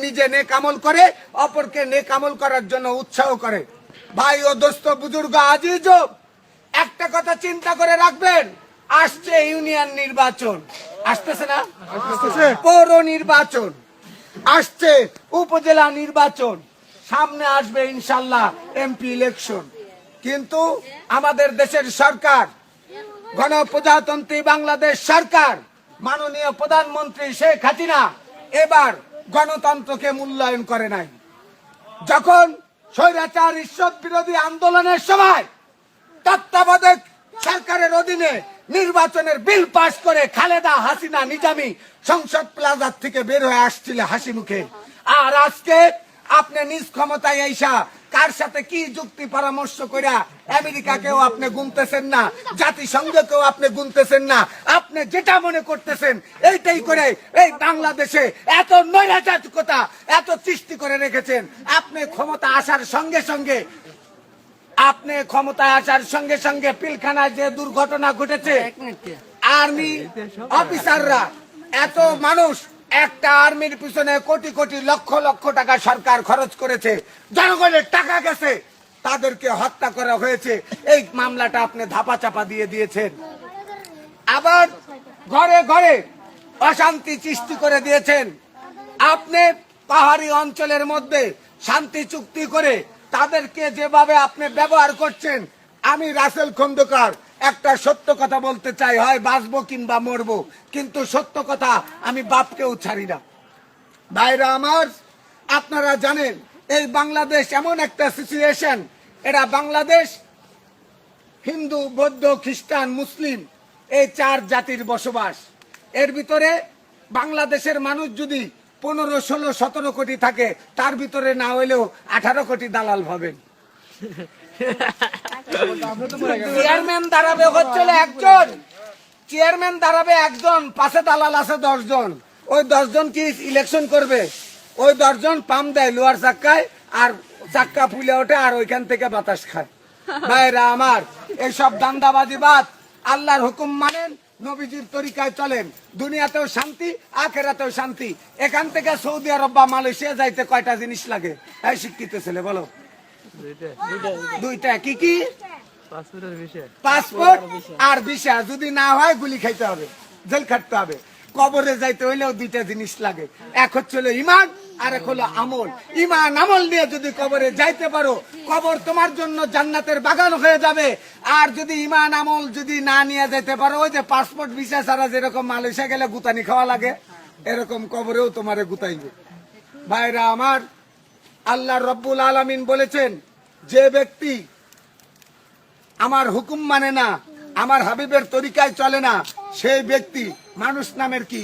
নিজে নেক আমল করে, অপরকে নেক আমল করার জন্য উৎসাহ করে। ভাই ও দোস্ত, বুজুর্গ, আজিজ, একটা কথা চিন্তা করে রাখবেন, আসছে ইউনিয়ন নির্বাচন, আসতেছে না? পৌর নির্বাচন আসছে, উপজেলা নির্বাচন সামনে আসবে, ইনশাল্লাহ এমপি ইলেকশন। কিন্তু আমাদের দেশের সরকার, গণপ্রজাতন্ত্রী বাংলাদেশ সরকার, মাননীয় প্রধানমন্ত্রী শেখ হাসিনা এবার গণতন্ত্রকে মূল্যায়ন করে নাই। যখন স্বৈরাচার ঈশ্বর বিরোধী আন্দোলনের সময় তত্ত্বাবধায়ক সরকারের অধীনে নির্বাচনের বিল পাস করে খালেদা হাসিনা নিজামী সংসদ প্লাজার থেকে বের হয়ে আসছিল হাসি মুখে, আর আজকে আপনি নিজ ক্ষমতায় আইসা কার সাথে কি যুক্তি পরামর্শ কইরা আমেরিকাকেও আপনি গুনতেছেন না, জাতিসংঘকেও আপনি গুনতেছেন না, আপনি যেটা মনে করতেছেন এইটাই করে এই বাংলাদেশে এত নৈরাজ্যতা এত সৃষ্টি করে রেখেছেন। আপনি ক্ষমতা আসার সঙ্গে সঙ্গে পিলখানায় যে দুর্ঘটনা ঘটেছে, আর্মি অফিসাররা, এত মানুষ, একটা আর্মির পিছনে কোটি কোটি লক্ষ লক্ষ টাকা সরকার খরচ করেছে, জনগণের টাকা গেছে, তাদেরকে হত্যা করা হয়েছে। এই মামলাটা আপনি ধাপা চাপা দিয়ে দিয়েছেন। আবার ঘরে ঘরে অশান্তি সৃষ্টি করে দিয়েছেন। আপনি পাহাড়ি অঞ্চলের মধ্যে শান্তি চুক্তি করে তাদেরকে যেভাবে আপনি ব্যবহার করছেন, আমি রাসেল খন্দকার একটা সত্য কথা বলতে চাই, হয় বাঁচবো কিংবা মরবো, কিন্তু সত্য কথা আমি বাপকেও ছাড়ি না। ভাইরা আমার, আপনারা জানেন এই বাংলাদেশ এমন একটা সিচুয়েশন, এরা বাংলাদেশ হিন্দু, বৌদ্ধ, খ্রিস্টান, মুসলিম, এই 4 জাতির বসবাস। এর ভিতরে বাংলাদেশের মানুষ যদি 15, 16, 17 কোটি থাকে, তার ভিতরে না হইলেও 18 কোটি দালাল ভাবেন। চেয়ারম্যান দাঁড়াবে হচ্ছিল একজন, চেয়ারম্যান দাঁড়াবে একজন, পাশে দালাল আছে 10 জন। ওই 10 জন কি ইলেকশন করবে? ওই 10 জন পাম দেয় লোহার চাক্কায়, আর চাক্কা ফুলে ওঠে, আর ওইখান থেকে বাতাস খায়। ভাইরা আমার, এইসব দান্দাবাজিবাদ, আল্লাহর হুকুম মানেন, নবীজির তরিকায় চলেন, দুনিয়াতেও শান্তি, আখেরাতেও শান্তি। এখান থেকে সৌদি আরব বা মালয়েশিয়া যাইতে কয়টা জিনিস লাগে? এই শিক্ষিত ছেলে বলো। দুইটা। কি কি? পাসপোর্ট আর ভিসা। যদি না হয় গুলি খাইতে হবে, জেল খাটতে হবে। কবরে যাইতে হইলেও 2টা জিনিস লাগে, এক হচ্ছে ইমান, আর এক হলো আমল। ইমান আমল নিয়ে যদি কবরে যাইতে পারো, কবর তোমার জন্য জান্নাতের বাগান হয়ে যাবে। আর যদি ইমান আমল যদি না নিয়ে যেতে পারো, ওই যে পাসপোর্ট ভিসা ছাড়া যেরকম মালয়েশিয়া গেলে গুতানি খাওয়া লাগে, এরকম কবরেও তোমারে গুতাইবে। ভাইরা আমার, আল্লাহ রব্বুল আলামিন বলেছেন, যে ব্যক্তি আমার হুকুম মানে না, আমার হাবিবের তরিকায় চলে না, সেই ব্যক্তি মানুষ নামের কি?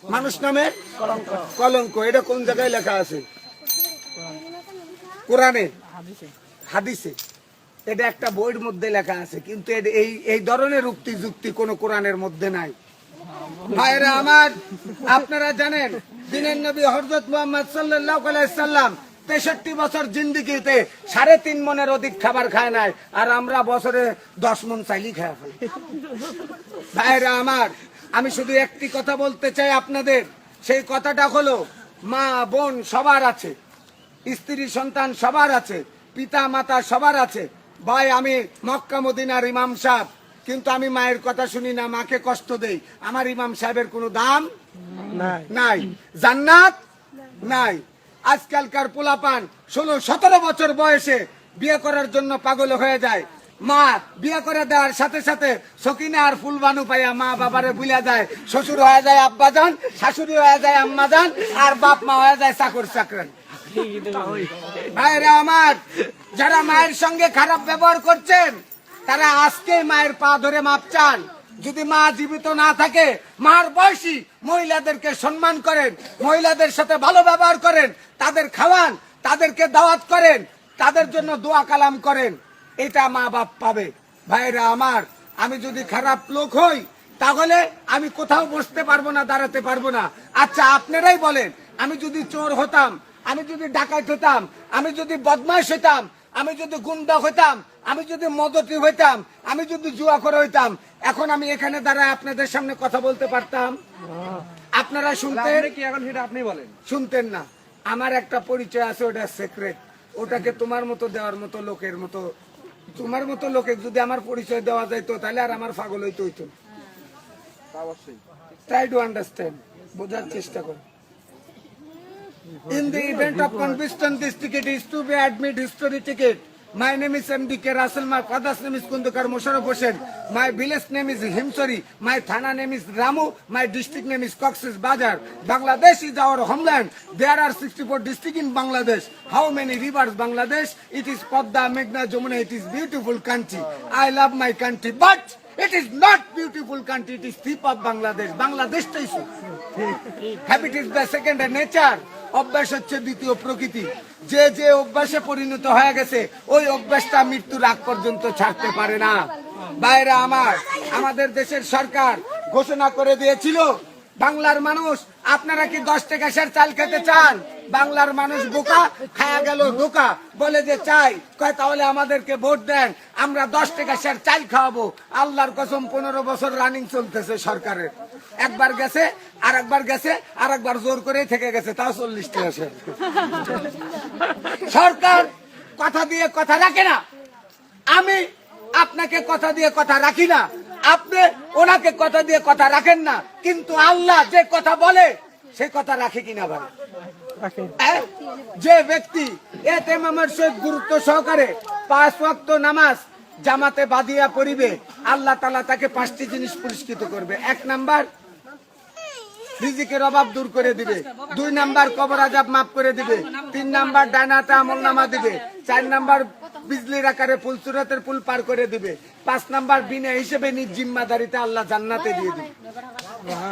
মানুষ নামের কলঙ্ক। এটা কোন জায়গায় লেখা আছে? কোরআনে, হাদিসে। এটা একটা বইয়ের মধ্যে লেখা আছে, কিন্তু এই ধরনের উক্তি যুক্তি কোন কোরআনের মধ্যে নাই। ভাইরা আমার, আপনারা জানেন দিনের নবী হযরত মুহাম্মদ সাল্লাল্লাহু আলাইহি সাল্লাম 63 বছর জিন্দেগিতে 3.5 মনের অধিক খাবার খায় নাই, আর আমরা বছরে 10 মন চাইলি খায় ফেলি। ভাইরা আমার, আমি শুধু একটি কথা বলতে চাই আপনাদের, সেই কথাটা হলো, মা বোন সবার আছে, স্ত্রী সন্তান সবার আছে, পিতা মাতা সবার আছে। ভাই, আমি মক্কা মদিনার ইমাম সাহেব, কিন্তু আমি মায়ের কথা শুনি না, মাকে কষ্ট দেই। আমার ইমাম সাহেবের কোনো দাম নাই, জান্নাত নাই। আজকালকার পোলাপান 16-17 বছর বয়সে বিয়ে করার জন্য পাগল হয়ে যায়। মা বিয়ে করে দেওয়ার সাথে সাথে সকিনা আর ফুলবানু পাইয়া মা বাবারে ভুলে যায়। শ্বশুর হয়ে যায় আব্বাজান, শাশুড়ি হয়ে যায় আম্মাজান, আর বাপ মা হয়ে যায় চাকর চাকরান। ভাইরা আমার, যারা মায়ের সঙ্গে খারাপ ব্যবহার করছেন, তারা আজকে মায়ের পা ধরে মাপ চান। যদি মা জীবিত না থাকে, মার বয়সী মহিলাদেরকে সম্মান করেন, মহিলাদের সাথে ভালো ব্যবহার করেন, তাদের খাওয়ান, তাদেরকে দাওয়াত করেন, তাদের জন্য দোয়া কালাম করেন, এটা মা বাপ পাবে। ভাইরা আমার, আমি যদি খারাপ লোক হই, তাহলে আমি কোথাও বসতে পারবো না, দাঁড়াতে পারবো না। আচ্ছা, আপনারাই বলেন, আমি যদি চোর হতাম, আমি যদি ডাকাত হতাম, আমি যদি বদমাশ হইতাম, আমি যদি গুন্ডা হইতাম, আমি যদি মদতি হইতাম, আমি যদি জুয়াখোর হইতাম, এখন আমি এখানে দাঁড়ায় আপনাদের সামনে কথা বলতে পারতাম? আপনারা শুনতেন কি? এখন সেটা আপনি বলেন। শুনতেন না। আমার একটা পরিচয় আছে, ওটা সিক্রেট। ওটাকে তোমার মতো দেওয়ার মতো লোকের মতো, তোমার মতো লোকে যদি আমার পরিচয় দেওয়া যাইতো তাহলে আর আমার পাগল হইতে হইতো। ট্রাই টু আন্ডারস্ট্যান্ড, বোঝার চেষ্টা করো। In the event of conviction, this ticket is to be admit history ticket. My name is M.D.K. Russell. My father's name is Kundukar Musharraf Hossain. My village name is Himsori. My thana name is Ramu. My district name is Cox's Bazar. Bangladesh is our homeland. There are 64 districts in Bangladesh. How many rivers Bangladesh? It is Padma, Meghna, Jamuna. It is beautiful country. I love my country, but it is not beautiful country. It is thief of Bangladesh. Bangladesh is habit is the second nature. অভ্যাস হচ্ছে দ্বিতীয় প্রকৃতি। যে যে অভ্যাসে পরিণত হয়ে গেছে ওই অভ্যাসটা মৃত্যুর আগ পর্যন্ত ছাড়তে পারে না। বাইরে আমাদের দেশের সরকার ঘোষণা করে দিয়েছিল, বাংলার মানুষ আপনারা কি 10 টাকা সের চাল খেতে চান? বাংলার মানুষ বোকা, খায়া গেল ধোকা, বলে যে চাই। কয় তাহলে আমাদেরকে ভোট দেন, আমরা 10 টাকা সের চাল খাওয়াবো। আল্লাহর কসম 15 বছর রানিং চলতেছে সরকারের। একবার গেছে, আর একবার গেছে, আর একবার জোর করে থেকে গেছে, তাও 40 টাকা সের। সরকার কথা দিয়ে কথা রাখে না। আমি আপনাকে কথা দিয়ে কথা রাখি না, আপনি ওনাকে কথা দিয়ে কথা রাখেন না, কিন্তু আল্লাহ যে কথা বলে সে কথা রাখে কিনা ভাই? যে ব্যক্তি এতেমামের সহিত গুরুত্ব সহকারে 5 ওয়াক্ত নামাজ জামাতে বাঁধিয়া পড়িবে, আল্লাহ তাআলা তাকে 5টি জিনিস পুরস্কৃত করবে। 1 নাম্বার রিজিকের অভাব দূর করে দিবে, 2 নাম্বার কবর আযাব মাফ করে দিবে, 3 নাম্বার ডানাতে আমলনামা দিবে, 4 নাম্বার বিজলির আকারে ফুলসুরাতের পুল পার করে দিবে, 5 নাম্বার বিনা হিসেবে নিজ জিম্মাদারিতে আল্লাহ জান্নাতে দিয়ে দিবে।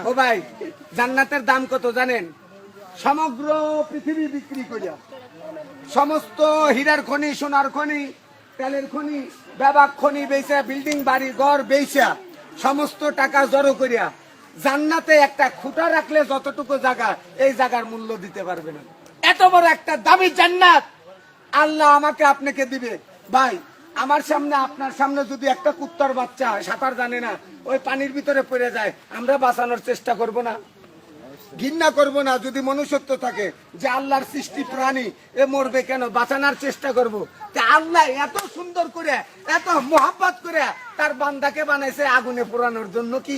ও ভাই, জান্নাতের দাম কত জানেন? সমগ্র পৃথিবী বিক্রি করিয়া, সমস্ত হীরার খনি, সোনার খনি, তেলের খনি, ব্যাপক খনি বেচা, বিল্ডিং বাড়ি ঘর বেচা, সমস্ত টাকা জড়ো করিয়া জান্নাতে একটা খুঁটা রাখলে যতটুকু জায়গা, এই জায়গার মূল্য দিতে পারবে না। এত বড় একটা দামি জান্নাত আল্লাহ আমাকে আপনাকে দিবে। ভাই, আমার সামনে আপনার সামনে যদি একটা কুত্তার বাচ্চা সাঁতার জানে না, ওই পানির ভিতরে পড়ে যায়, আমরা বাঁচানোর চেষ্টা করব না? ঘৃণা করব না? যদি মনুষ্যত্ব থাকে যে আল্লাহর সৃষ্টি প্রাণী, এ মরবে কেন, বাঁচানোর চেষ্টা করব। আল্লাহ এত সুন্দর করে, এত মোহাব্বত করে তার বান্দাকে বানাইছে আগুনে পোড়ানোর জন্য, কি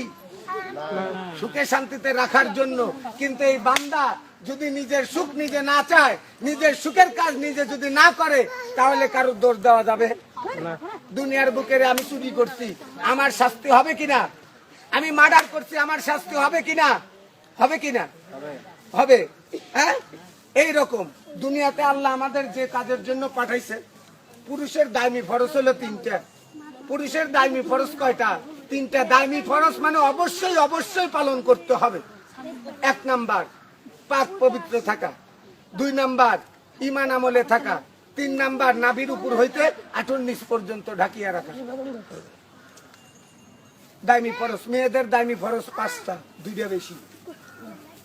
সুখে শান্তিতে রাখার জন্য। কিন্তু এই বান্দা যদি নিজের সুখ নিজে না চায়, নিজের সুখের কাজ নিজে যদি না করে, তাহলে কারোর দোষ দেওয়া যাবে না। দুনিয়ার বুকে আমি চুরি করছি, আমার শাস্তি হবে কিনা? আমি মার্ডার করছি, আমার শাস্তি হবে কিনা? হবে কিনা? হবে। হ্যাঁ, এইরকম দুনিয়াতে আল্লাহ আমাদের যে কাজের জন্য পাঠাইছে, পুরুষের দায়মি ফরজ হলো 3টা। পুরুষের দায়মি ফরজ কয়টা? 3টা। দায়মি ফরজ মানে অবশ্যই অবশ্যই পালন করতে হবে। 1 নাম্বার পাক পবিত্র থাকা, 2 নাম্বার ঈমান আমলে থাকা, 3 নাম্বার নাভির উপর হইতে আঁটুর নিচ পর্যন্ত ঢাকিয়া রাখা। দায়মি ফরজ। মেয়েদের দায়মি ফরজ 5টা, 2টা বেশি।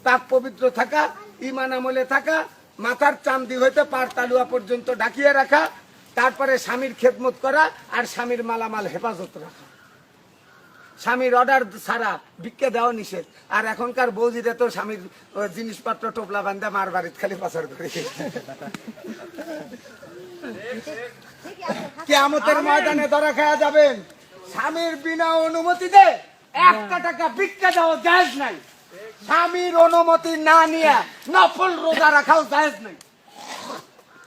পাক পবিত্র থাকা, ঈমান আমলে থাকা, মাথার চামড়ি হইতে পার তালুয়া পর্যন্ত ঢাকিয়ে রাখা, তারপরে স্বামীর খেদমত করা, আর স্বামীর মালামাল হেফাজত রাখা। স্বামীর অর্ডার ছাড়া ভিক্ষা দেওয়া নিষেধ। আর এখনকার বৌজিরা তো স্বামীর জিনিসপত্র টোপলা বান্ধা মার বাড়িতে খালি পাচার করে। কিয়ামতের ময়দানে ধরা খাওয়া যাবেন। স্বামীর বিনা অনুমতিতে 1 টাকা ভিক্ষা দেওয়া জায়েজ নাই। স্বামীর অনুমতি না নিয়ে নফল রোজা রাখাও জায়েজ নাই।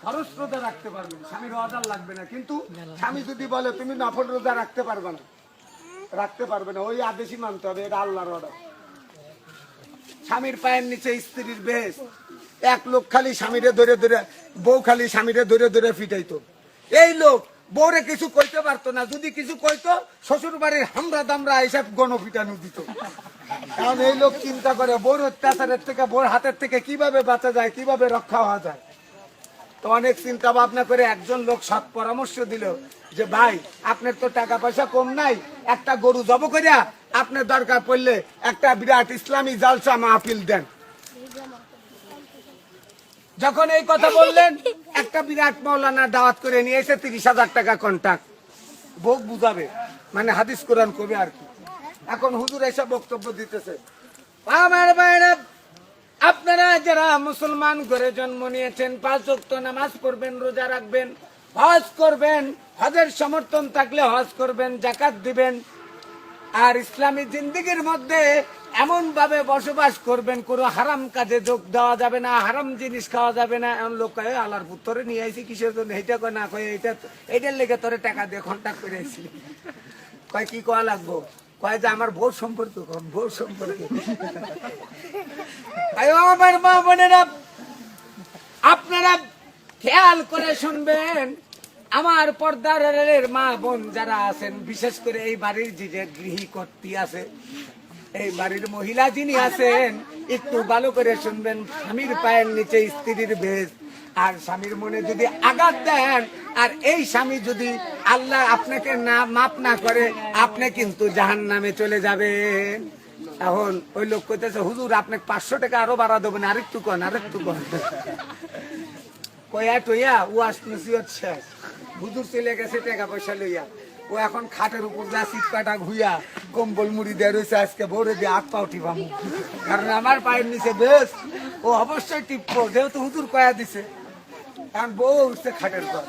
ফরজ রোজা রাখতে পারবেন, স্বামীর অর্ডার লাগবে না। কিন্তু স্বামী যদি বলে তুমি নফল রোজা রাখতে পারবে না, রাখতে পারবে না, ওই আদেশই মানতে হবে, এটা আল্লাহর অর্ডার। স্বামীর পায়ের নিচে স্ত্রীর বেশ। 1 লোক খালি স্বামীরে ধরে ধরে, বউ খালি স্বামীরে ধরে ধরে ফিটাইতো। এই লোক বউরে কিছু কইতে পারতো না, যদি কিছু কইতো শ্বশুর বাড়ির হামরা দামরা এইসব গণপিটানো দিত। কারণ এই লোক চিন্তা করে বউর অত্যাচারের থেকে, বউর হাতের থেকে কিভাবে বাঁচা যায়, কিভাবে রক্ষা হওয়া যায়। তো অনেক চিন্তা ভাবনা করে একজন লোক সৎ পরামর্শ দিল যে ভাই, আপনার তো টাকা পয়সা কম নাই, একটা গরু জব করিয়া আপনার দরকার পড়লে একটা বিরাট ইসলামী জালসা মাহফিল দেন। যখন এই কথা বললেন, একটা বিরাট মাওলানা দাওয়াত করে নিয়ে এসে 30,000 টাকা কন্ট্রাক্ট, ভোগ বুঝাবে, মানে হাদিস কোরআন কবি আর কি। এখন হুজুর এসে বক্তব্য দিতেছে, আমার ভাইরা আপনারা যারা মুসলমান ঘরে জন্ম নিয়েছেন 5 ওয়াক্ত নামাজ পড়বেন, রোজা রাখবেন, হজ করবেন, হজের সমর্থন থাকলে হজ করবেন, যাকাত দিবেন, আর ইসলামী জিন্দেগির মধ্যে এমন ভাবে বসবাস করবেন, কোনো হারাম কাজে যোগ দেওয়া যাবে না, হারাম জিনিস খাওয়া যাবে না। এমন লোক কয় আল্লাহর পুত্তরে নিয়ে আইছি কিসের জন্য, এইটা কয় না, কয় এইটার লেগে তোরে টাকা দিয়ে কন্টাক্ট করে আইছি। কয় কি কয়া লাগবো, কয় যে আমার বউ সম্পর্কে, বউ সম্পর্কে। আমার মা বোনেরা, আপনারা খেয়াল করে শুনবেন, আমার পর্দার মা বোন যারা আছেন, বিশেষ করে এই বাড়ির যে গৃহকর্ত্রী আছে, এই বাড়ির মহিলা যিনি আছেন, একটু ভালো করে শুনবেন। স্বামীর পায়ের নিচে স্ত্রীর ভেষ, আর স্বামীর মনে যদি আঘাত দেন, আর এই স্বামী যদি আল্লাহ আপনাকে না মাফ না করে, আপনি কিন্তু জাহান্নামে চলে যাবেন। এখন ওই লোক কইতেছে, হুজুর আপনাকে 500 টাকা আরো বাড়া দেবেন, আরেকটু কন, আরেকটু কন। কয়া টইয়া ও আসনসিয়ত শেষ, হুজুর চলে গেছে টাকা পয়সা লইয়া। ও এখন খাটের উপর যা চিৎকাটা ঘুইয়া কম্বল মুড়ি দিয়ে রয়েছে, আজকে ভোরে দিয়ে হাত পা উঠিবাম, কারণ আমার পায়ের নিচে বেশ। ও অবশ্যই টিপবো, যেহেতু হুজুর কয়া দিছে। এখন বউ উঠছে খাটের পর,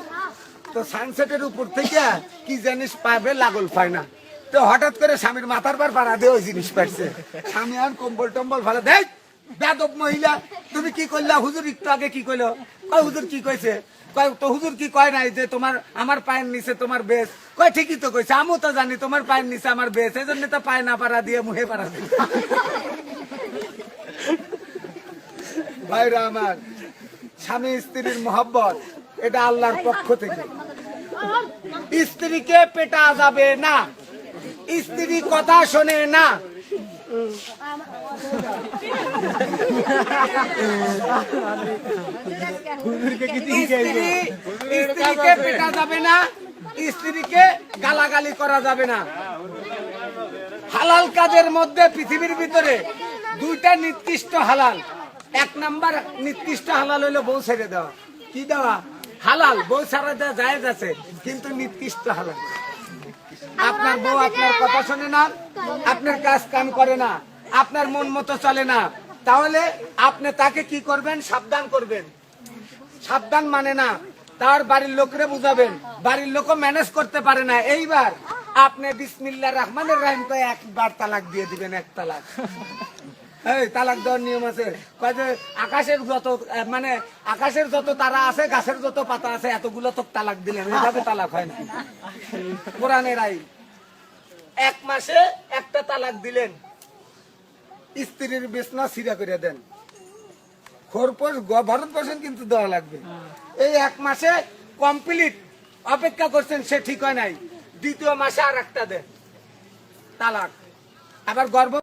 তো সানসেটের উপর থেকে কি জিনিস পাবে লাগল পায় না, তো হঠাৎ করে স্বামীর মাথার পর পাড়া দিয়ে ওই জিনিস পাইছে। স্বামী আর কম্বল টম্বল ভালো দেখ, বেদব মহিলা তুমি কি করলা, হুজুর একটু আগে কি কইলো, কয় হুজুর কি কইছে, কয় তো হুজুর কি কয় নাই যে তোমার আমার পায়ের নিচে তোমার বেশ, কয় ঠিকই তো কইছে, আমিও তো জানি তোমার পায়ের নিচে আমার বেশ, এই জন্য তো পায়ে না পাড়া দিয়ে মুহে পাড়া দিয়ে। ভাইরা আমার, স্বামী স্ত্রীর মহব্বত এটা আল্লাহর পক্ষ থেকে। স্ত্রীকে পেটা যাবে না, স্ত্রী কথা শোনে না, স্ত্রীকে পেটা যাবে না, স্ত্রীকে গালাগালি করা যাবে না। হালাল কাজের মধ্যে পৃথিবীর ভিতরে 2টা নির্দিষ্ট হালাল। 1 নাম্বার নির্দিষ্ট হালাল হলো বউ ছেড়ে দেওয়া। কি দেওয়া? হালাল। বউ ছাড়া দেওয়া জায়েজ আছে, কিন্তু নির্দিষ্ট হালাল। আপনার বউ আপনার কথা শোনে না, আপনার কাজ কাম করে না, আপনার মন মতো চলে না, তাহলে আপনি তাকে কি করবেন? সাবধান করবেন। সাবধান মানে না, তার বাড়ির লোকরে বুঝাবেন, বাড়ির লোকও ম্যানেজ করতে পারে না, এইবার আপনি বিসমিল্লাহির রহমানির রহিম কয়ে একবার তালাক দিয়ে দিবেন। 1 তালাক। এই তালাক দেওয়ার নিয়ম আছে, কয় যে আকাশের যত মানে আকাশের যত তারা আছে, গাছের যত পাতা আছে, এতগুলো তো তালাক দিলেন, এভাবে তালাক হয় না। কোরআনের আইন। 1 মাসে 1টা তালাক দিলেন, স্ত্রীর বিছনা ছিঁড়া করে দেন, খোরপোশ ভরণ পোষণ কিন্তু দেওয়া লাগবে। এই 1 মাসে কমপ্লিট অপেক্ষা করছেন, সে ঠিক হয় নাই, 2য় মাসে আর একটা দেন তালাক। আবার গর্ভ